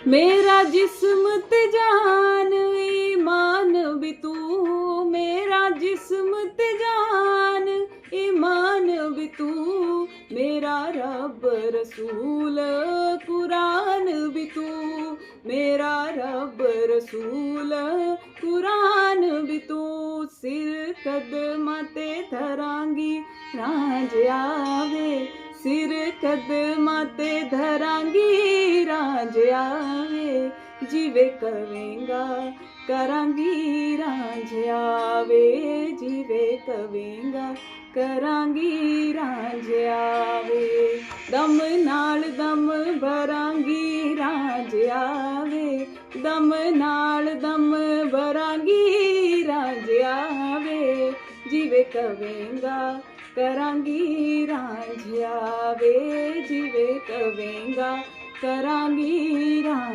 मेरा जिस्म ते जान ईमान भी तू, मेरा जिस्म ते जान ईमान भी तू, मेरा रब रसूल कुरान भी तू, मेरा रब रसूल कुरान भी तू। सिर कदमां ते धरांगी रांझिया वे, सिर कदमां ते धरांगी रांझिया वे, जिवे कवेंगा करांगी रांझिया वे, जिवे कवेंगा करांगी रांझिया वे। दम नाल दम भरांगी रांझिया वे, दम नाल दम भरांगी रांझिया वे, जिवे कवेंगा करांगी रांझिया वे, जिवे कवेंगा करांगी रांझिया